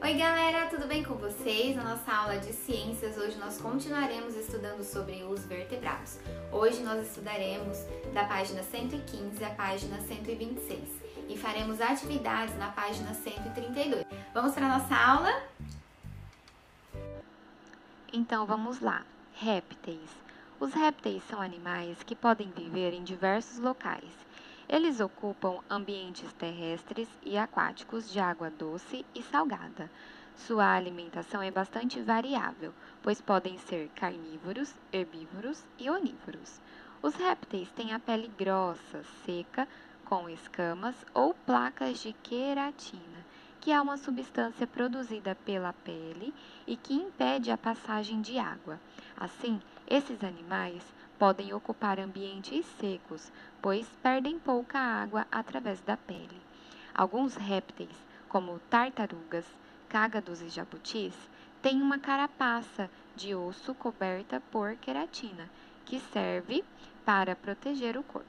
Oi galera, tudo bem com vocês? Na nossa aula de ciências, hoje nós continuaremos estudando sobre os vertebrados. Hoje nós estudaremos da página 115 à página 126 e faremos atividades na página 132. Vamos para a nossa aula? Então vamos lá. Répteis. Os répteis são animais que podem viver em diversos locais. Eles ocupam ambientes terrestres e aquáticos de água doce e salgada. Sua alimentação é bastante variável, pois podem ser carnívoros, herbívoros e onívoros. Os répteis têm a pele grossa, seca, com escamas ou placas de queratina, que é uma substância produzida pela pele e que impede a passagem de água. Assim, esses animais podem ocupar ambientes secos, pois perdem pouca água através da pele. Alguns répteis, como tartarugas, cágados e jabutis, têm uma carapaça de osso coberta por queratina, que serve para proteger o corpo.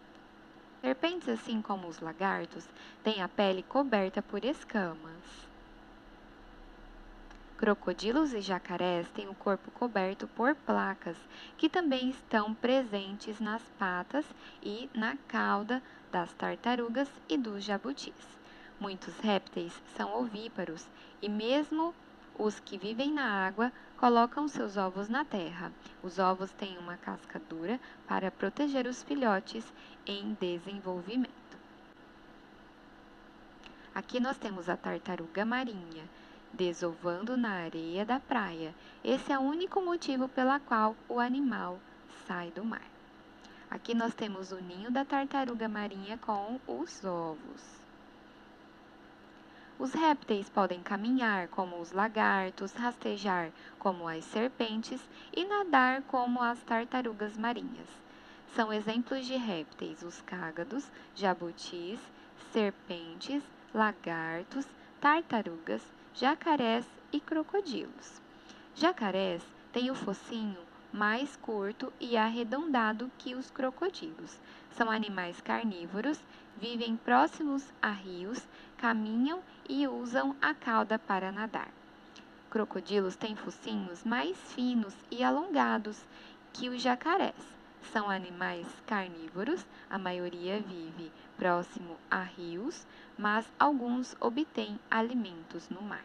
Serpentes, assim como os lagartos, têm a pele coberta por escamas. Crocodilos e jacarés têm o corpo coberto por placas, que também estão presentes nas patas e na cauda das tartarugas e dos jabutis. Muitos répteis são ovíparos e mesmo os que vivem na água colocam seus ovos na terra. Os ovos têm uma casca dura para proteger os filhotes em desenvolvimento. Aqui nós temos a tartaruga marinha, desovando na areia da praia. Esse é o único motivo pela qual o animal sai do mar. Aqui nós temos o ninho da tartaruga marinha com os ovos. Os répteis podem caminhar, como os lagartos, rastejar, como as serpentes, e nadar, como as tartarugas marinhas. São exemplos de répteis os cágados, jabutis, serpentes, lagartos, tartarugas, jacarés e crocodilos. Jacarés têm o focinho mais curto e arredondado que os crocodilos. São animais carnívoros, vivem próximos a rios, caminham e usam a cauda para nadar. Crocodilos têm focinhos mais finos e alongados que os jacarés. São animais carnívoros, a maioria vive próximo a rios, mas alguns obtêm alimentos no mar.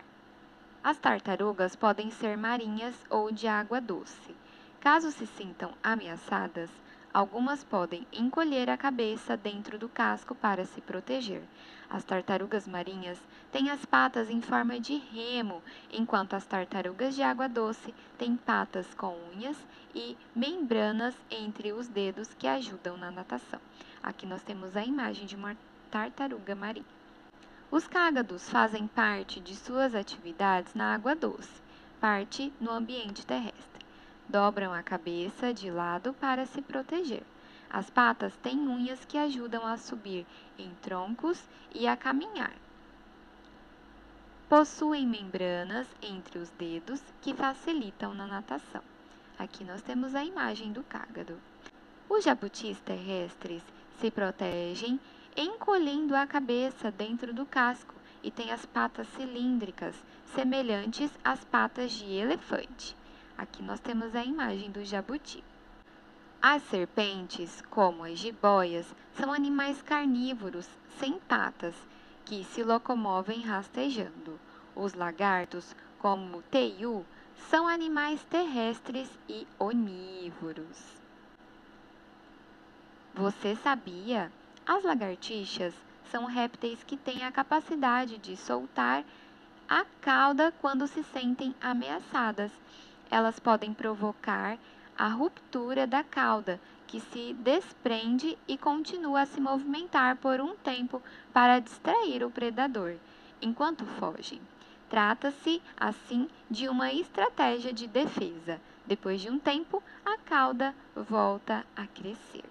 As tartarugas podem ser marinhas ou de água doce. Caso se sintam ameaçadas, algumas podem encolher a cabeça dentro do casco para se proteger. As tartarugas marinhas têm as patas em forma de remo, enquanto as tartarugas de água doce têm patas com unhas e membranas entre os dedos que ajudam na natação. Aqui nós temos a imagem de uma tartaruga marinha. Os cágados fazem parte de suas atividades na água doce, parte no ambiente terrestre. Dobram a cabeça de lado para se proteger. As patas têm unhas que ajudam a subir em troncos e a caminhar. Possuem membranas entre os dedos que facilitam na natação. Aqui nós temos a imagem do cágado. Os jabutis terrestres se protegem encolhendo a cabeça dentro do casco e têm as patas cilíndricas, semelhantes às patas de elefante. Aqui nós temos a imagem do jabuti. As serpentes, como as jiboias, são animais carnívoros sem patas, que se locomovem rastejando. Os lagartos, como o teiu, são animais terrestres e onívoros. Você sabia? As lagartixas são répteis que têm a capacidade de soltar a cauda quando se sentem ameaçadas. Elas podem provocar a ruptura da cauda, que se desprende e continua a se movimentar por um tempo para distrair o predador, enquanto fogem. Trata-se, assim, de uma estratégia de defesa. Depois de um tempo, a cauda volta a crescer.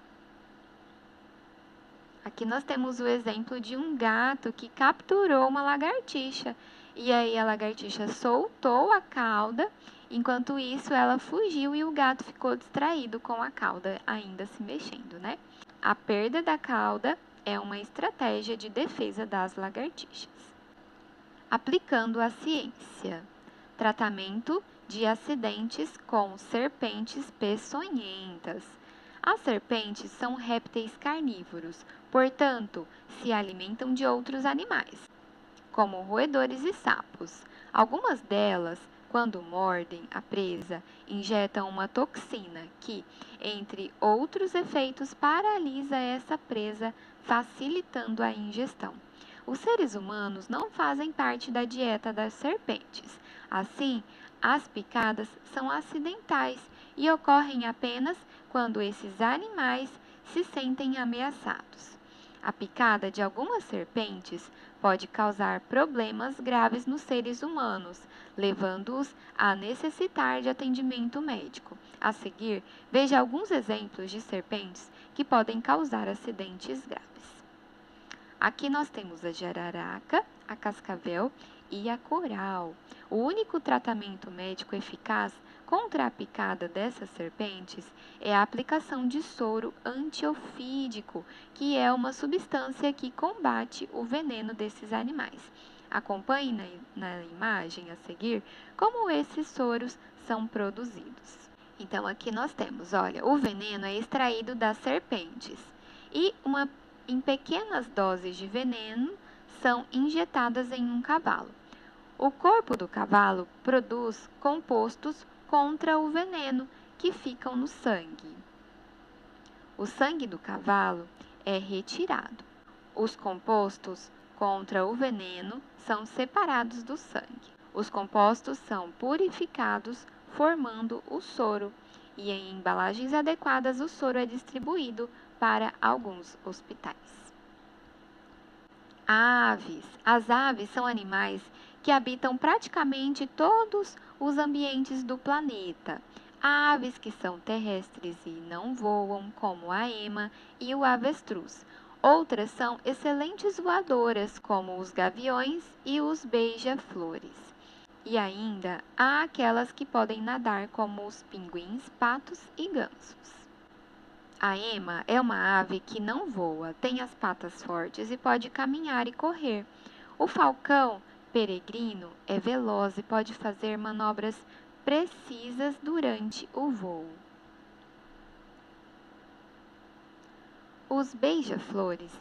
Aqui nós temos o exemplo de um gato que capturou uma lagartixa. E aí a lagartixa soltou a cauda, enquanto isso ela fugiu e o gato ficou distraído com a cauda ainda se mexendo, né? A perda da cauda é uma estratégia de defesa das lagartixas. aplicando a ciência. Tratamento de acidentes com serpentes peçonhentas. As serpentes são répteis carnívoros, portanto, se alimentam de outros animais, como roedores e sapos. Algumas delas, quando mordem a presa, injetam uma toxina que, entre outros efeitos, paralisa essa presa, facilitando a ingestão. Os seres humanos não fazem parte da dieta das serpentes. Assim, as picadas são acidentais e ocorrem apenas quando esses animais se sentem ameaçados. A picada de algumas serpentes pode causar problemas graves nos seres humanos, levando-os a necessitar de atendimento médico. A seguir, veja alguns exemplos de serpentes que podem causar acidentes graves. Aqui nós temos a jararaca, a cascavel e a coral. O único tratamento médico eficaz contra a picada dessas serpentes é a aplicação de soro antiofídico, que é uma substância que combate o veneno desses animais. Acompanhe na imagem a seguir como esses soros são produzidos. Então, aqui nós temos, olha, o veneno é extraído das serpentes e em pequenas doses de veneno são injetadas em um cavalo. O corpo do cavalo produz compostos contra o veneno que ficam no sangue. O sangue do cavalo é retirado. Os compostos contra o veneno são separados do sangue. Os compostos são purificados, formando o soro, e em embalagens adequadas o soro é distribuído para alguns hospitais. Aves. As aves são animais que habitam praticamente todos os ambientes do planeta. Há aves que são terrestres e não voam, como a ema e o avestruz. Outras são excelentes voadoras, como os gaviões e os beija-flores. E ainda há aquelas que podem nadar, como os pinguins, patos e gansos. A ema é uma ave que não voa, tem as patas fortes e pode caminhar e correr. O falcão peregrino é veloz e pode fazer manobras precisas durante o voo. Os beija-flores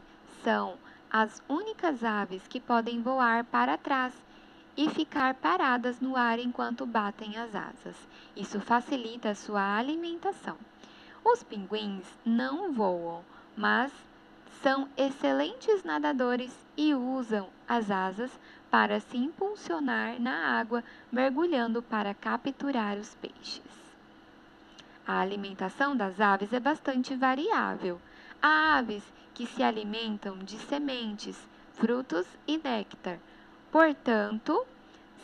são as únicas aves que podem voar para trás e ficar paradas no ar enquanto batem as asas. Isso facilita a sua alimentação. Os pinguins não voam, mas são excelentes nadadores e usam as asas para se impulsionar na água, mergulhando para capturar os peixes. A alimentação das aves é bastante variável. Há aves que se alimentam de sementes, frutos e néctar. Portanto,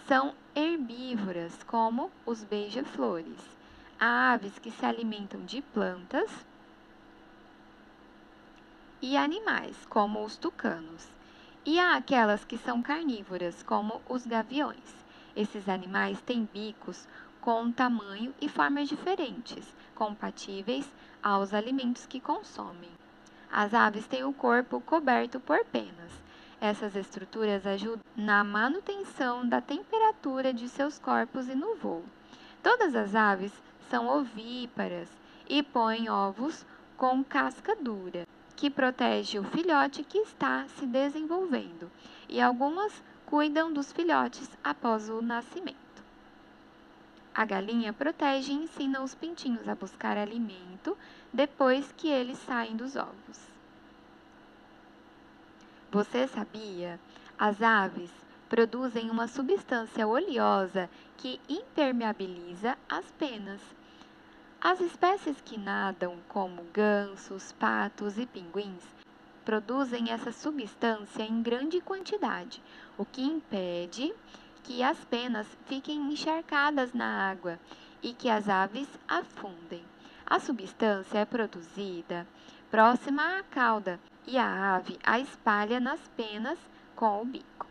são herbívoras, como os beija-flores. Há aves que se alimentam de plantas e animais, como os tucanos. E há aquelas que são carnívoras, como os gaviões. Esses animais têm bicos com tamanho e formas diferentes, compatíveis aos alimentos que consomem. As aves têm o corpo coberto por penas. Essas estruturas ajudam na manutenção da temperatura de seus corpos e no voo. Todas as aves são ovíparas e põem ovos com casca dura, que protege o filhote que está se desenvolvendo, e algumas cuidam dos filhotes após o nascimento. A galinha protege e ensina os pintinhos a buscar alimento depois que eles saem dos ovos. Você sabia? As aves produzem uma substância oleosa que impermeabiliza as penas. As espécies que nadam, como gansos, patos e pinguins, produzem essa substância em grande quantidade, o que impede que as penas fiquem encharcadas na água e que as aves afundem. A substância é produzida próxima à cauda e a ave a espalha nas penas com o bico.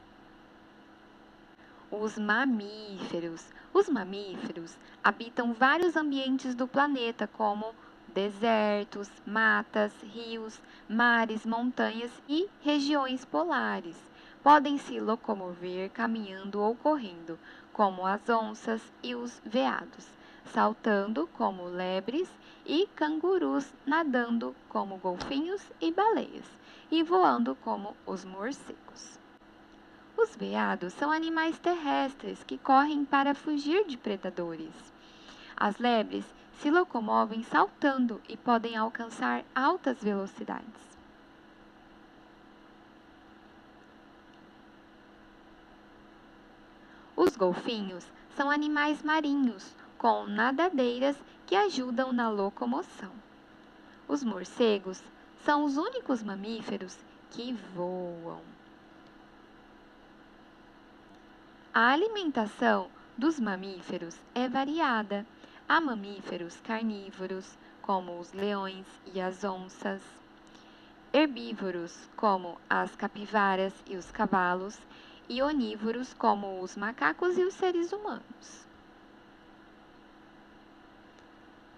Os mamíferos. Os mamíferos habitam vários ambientes do planeta, como desertos, matas, rios, mares, montanhas e regiões polares. podem se locomover caminhando ou correndo, como as onças e os veados, saltando como lebres e cangurus, nadando como golfinhos e baleias, e voando como os morcegos. Os veados são animais terrestres que correm para fugir de predadores. As lebres se locomovem saltando e podem alcançar altas velocidades. Os golfinhos são animais marinhos com nadadeiras que ajudam na locomoção. Os morcegos são os únicos mamíferos que voam. A alimentação dos mamíferos é variada. Há mamíferos carnívoros, como os leões e as onças, herbívoros, como as capivaras e os cavalos, e onívoros, como os macacos e os seres humanos.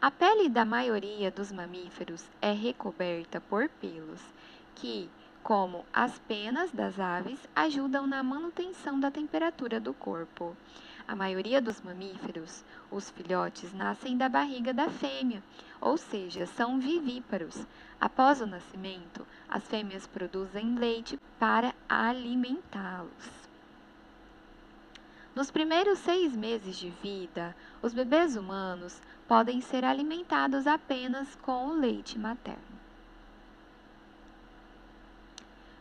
A pele da maioria dos mamíferos é recoberta por pelos, que, como as penas das aves, ajudam na manutenção da temperatura do corpo. A maioria dos mamíferos, os filhotes, nascem da barriga da fêmea, ou seja, são vivíparos. Após o nascimento, as fêmeas produzem leite para alimentá-los. Nos primeiros 6 meses de vida, os bebês humanos podem ser alimentados apenas com o leite materno.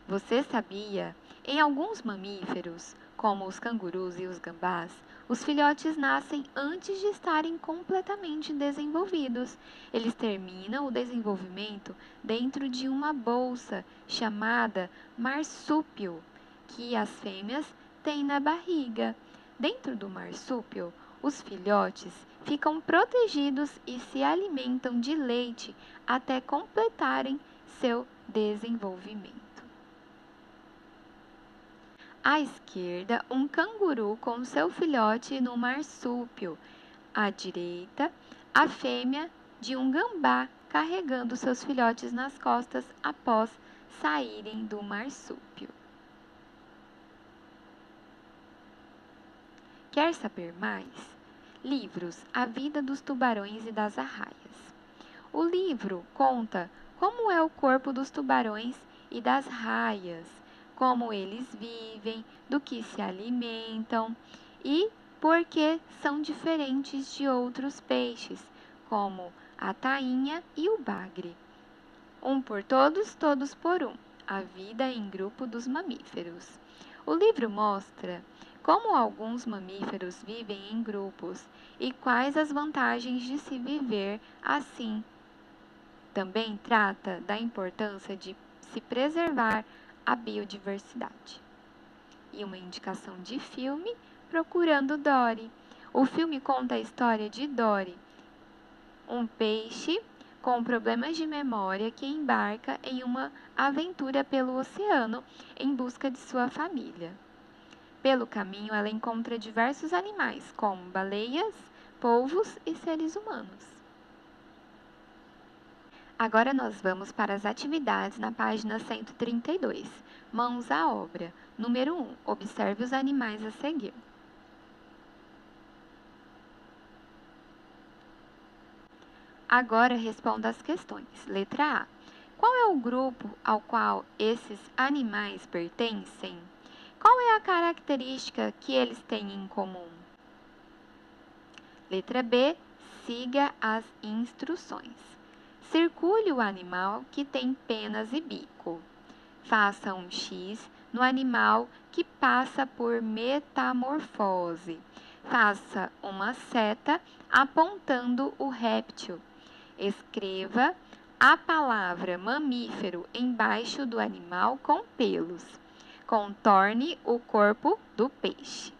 Você sabia? Em alguns mamíferos, como os cangurus e os gambás, os filhotes nascem antes de estarem completamente desenvolvidos. Eles terminam o desenvolvimento dentro de uma bolsa chamada marsúpio, que as fêmeas têm na barriga. Dentro do marsúpio, os filhotes ficam protegidos e se alimentam de leite até completarem seu desenvolvimento. À esquerda, um canguru com seu filhote no marsúpio. À direita, a fêmea de um gambá carregando seus filhotes nas costas após saírem do marsúpio. Quer saber mais? Livros: A Vida dos Tubarões e das Arraias. O livro conta como é o corpo dos tubarões e das raias, como eles vivem, do que se alimentam e por que são diferentes de outros peixes, como a tainha e o bagre. Um por todos, todos por um. A vida em grupo dos mamíferos. O livro mostra como alguns mamíferos vivem em grupos e quais as vantagens de se viver assim. Também trata da importância de se preservar a biodiversidade. E uma indicação de filme, Procurando Dory. O filme conta a história de Dory, um peixe com problemas de memória que embarca em uma aventura pelo oceano em busca de sua família. Pelo caminho, ela encontra diversos animais, como baleias, polvos e seres humanos. Agora nós vamos para as atividades na página 132. Mãos à obra. Número 1. Observe os animais a seguir. Agora responda as questões. Letra A. Qual é o grupo ao qual esses animais pertencem? Qual é a característica que eles têm em comum? Letra B. Siga as instruções. Circule o animal que tem penas e bico. Faça um X no animal que passa por metamorfose. Faça uma seta apontando o réptil. Escreva a palavra mamífero embaixo do animal com pelos. Contorne o corpo do peixe.